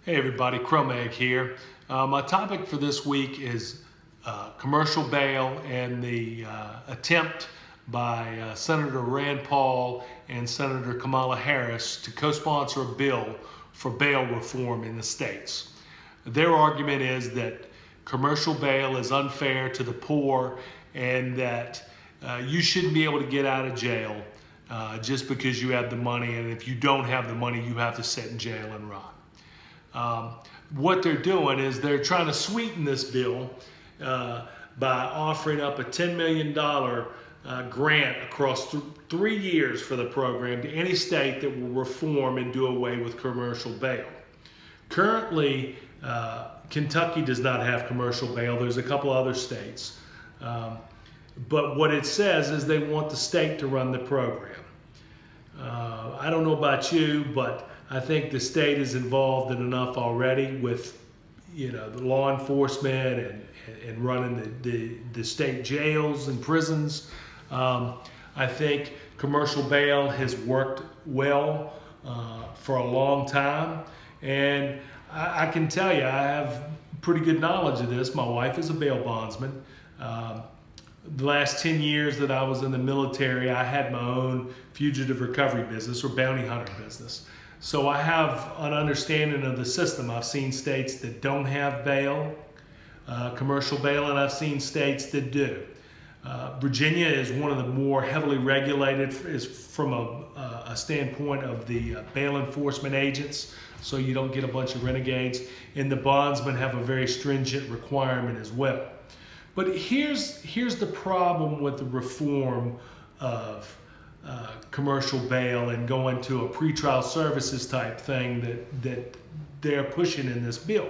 Hey everybody, Chromeg here. My topic for this week is commercial bail and the attempt by Senator Rand Paul and Senator Kamala Harris to co-sponsor a bill for bail reform in the states. Their argument is that commercial bail is unfair to the poor and that you shouldn't be able to get out of jail just because you have the money, and if you don't have the money, you have to sit in jail and rot. What they're doing is they're trying to sweeten this bill by offering up a $10 million grant across 3 years for the program to any state that will reform and do away with commercial bail. Currently, Kentucky does not have commercial bail. There's a couple other states. But what it says is they want the state to run the program. I don't know about you, but I think the state is involved in enough already with, the law enforcement and running the state jails and prisons. I think commercial bail has worked well for a long time, and I can tell you I have pretty good knowledge of this. My wife is a bail bondsman. The last 10 years that I was in the military, I had my own fugitive recovery business or bounty hunter business. So I have an understanding of the system. I've seen states that don't have bail, commercial bail, and I've seen states that do. Virginia is one of the more heavily regulated from a standpoint of the bail enforcement agents, so you don't get a bunch of renegades. And the bondsmen have a very stringent requirement as well. But here's the problem with the reform of commercial bail and going to a pretrial services type thing that they're pushing in this bill.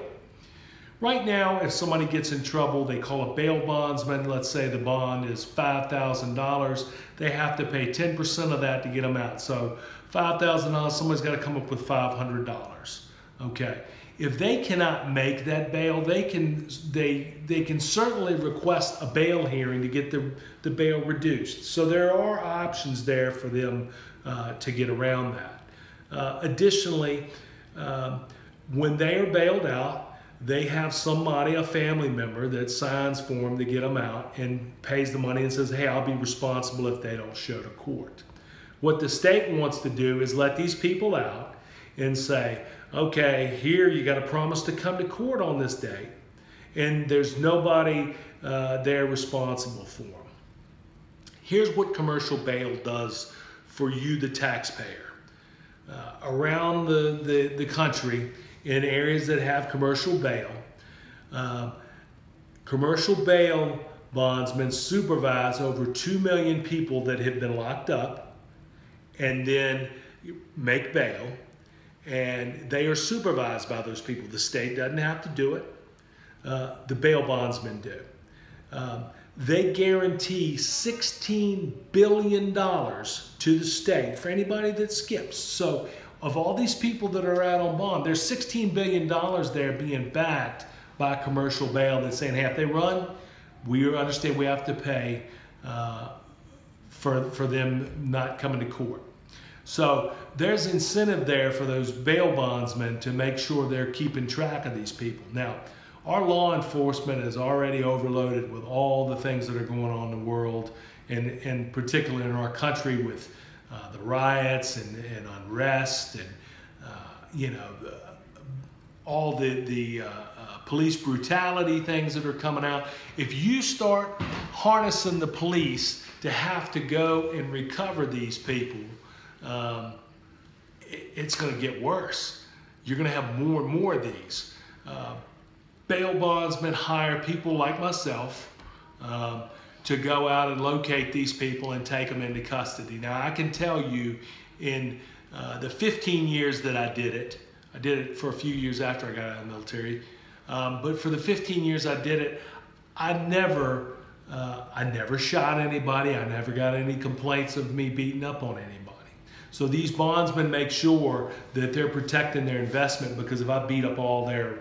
Right now, if somebody gets in trouble, they call a bail bondsman. Let's say the bond is $5,000. They have to pay 10% of that to get them out. So $5,000, somebody's got to come up with $500. Okay. If they cannot make that bail, they can certainly request a bail hearing to get the bail reduced. So there are options there for them to get around that. Additionally, when they are bailed out, they have somebody, a family member, that signs for them to get them out and pays the money and says, hey, I'll be responsible if they don't show to court. What the state wants to do is let these people out and say, okay, here you got to promise to come to court on this date, and there's nobody there responsible for them. Here's what commercial bail does for you, the taxpayer. Around the country, in areas that have commercial bail bondsmen supervise over 2 million people that have been locked up and then make bail. And they are supervised by those people. The state doesn't have to do it. The bail bondsmen do. They guarantee $16 billion to the state for anybody that skips. So of all these people that are out on bond, there's $16 billion there being backed by commercial bail that's saying, hey, if they run, we understand we have to pay for them not coming to court. So there's incentive there for those bail bondsmen to make sure they're keeping track of these people. Now, our law enforcement is already overloaded with all the things that are going on in the world, and particularly in our country with the riots and unrest and all the police brutality things that are coming out. If you start harnessing the police to have to go and recover these people, it's going to get worse. You're going to have more and more of these. Bail bondsmen hire people like myself to go out and locate these people and take them into custody. Now, I can tell you in the 15 years that I did it for a few years after I got out of the military, but for the 15 years I did it, I never shot anybody. I never got any complaints of me beating up on anybody. So these bondsmen make sure that they're protecting their investment, because if I beat up all their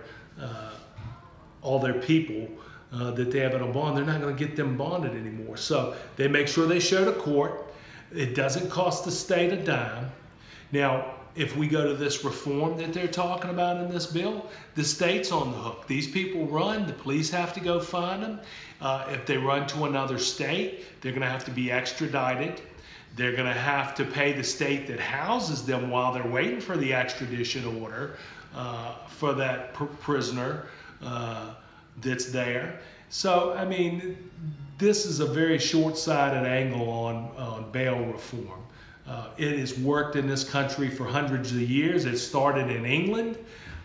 people that they have on bond, they're not going to get them bonded anymore. So they make sure they show to court. It doesn't cost the state a dime. Now, if we go to this reform that they're talking about in this bill, the state's on the hook. These people run, the police have to go find them. If they run to another state, they're going to have to be extradited. They're going to have to pay the state that houses them while they're waiting for the extradition order for that prisoner that's there. So, I mean, this is a very short-sighted angle on bail reform. It has worked in this country for hundreds of years. It started in England,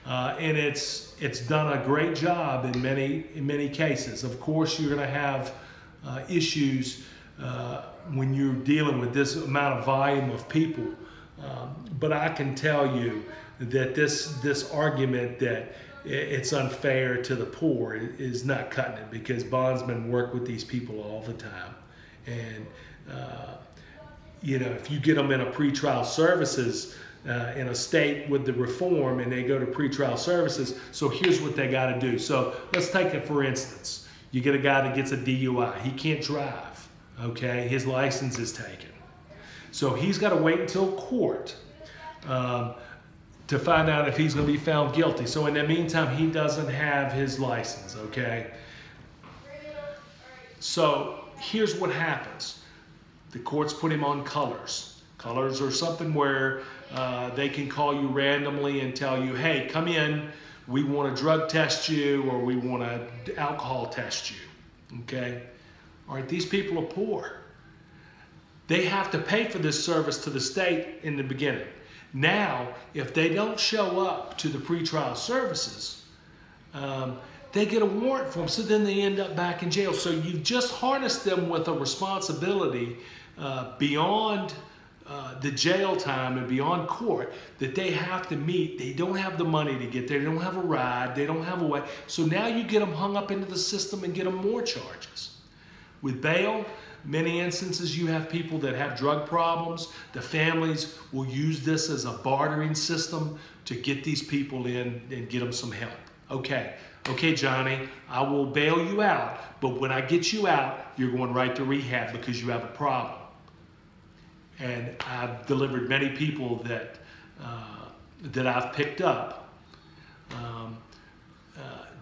and it's done a great job in many cases. Of course, you're going to have issues when you're dealing with this amount of volume of people. But I can tell you that this argument that it's unfair to the poor is not cutting it, because bondsmen work with these people all the time. And you know, if you get them in a pretrial services in a state with the reform and they go to pretrial services, so here's what they got to do. So let's take it for instance. You get a guy that gets a DUI. He can't drive, okay? His license is taken. So he's got to wait until court to find out if he's going to be found guilty. So in the meantime, he doesn't have his license, okay? So here's what happens. The courts put him on colors. Colors are something where they can call you randomly and tell you, hey, come in, we want to drug test you, or we want to alcohol test you, okay? All right, these people are poor. They have to pay for this service to the state in the beginning. Now, if they don't show up to the pretrial services, they get a warrant for them, so then they end up back in jail. So you've just harnessed them with a responsibility beyond the jail time and beyond court that they have to meet. They don't have the money to get there. They don't have a ride. They don't have a way. So now you get them hung up into the system and get them more charges. With bail, many instances you have people that have drug problems. The families will use this as a bartering system to get these people in and get them some help. Okay, Johnny, I will bail you out, but when I get you out, you're going right to rehab because you have a problem. And I've delivered many people that I've picked up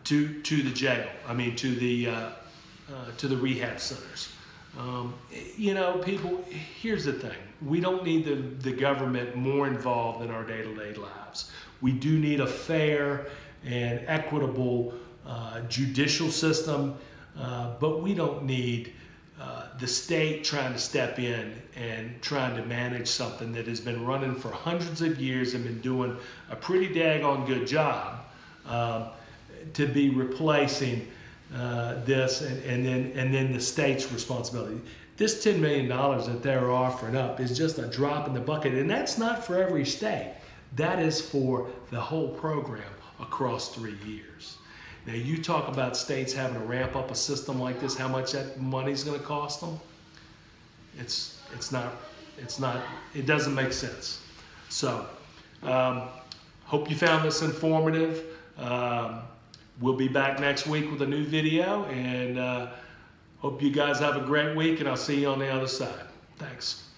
to the jail. I mean, to the rehab centers. You know, people, here's the thing. We don't need the government more involved in our day-to-day lives. We do need a fair and equitable judicial system, but we don't need the state trying to step in and trying to manage something that has been running for hundreds of years and been doing a pretty daggone good job to be replacing this and then the state's responsibility. This $10 million that they're offering up is just a drop in the bucket, and that's not for every state. That is for the whole program across 3 years. Now you talk about states having to ramp up a system like this, how much that money's going to cost them. It doesn't make sense. So hope you found this informative. We'll be back next week with a new video, and hope you guys have a great week, and I'll see you on the other side. Thanks.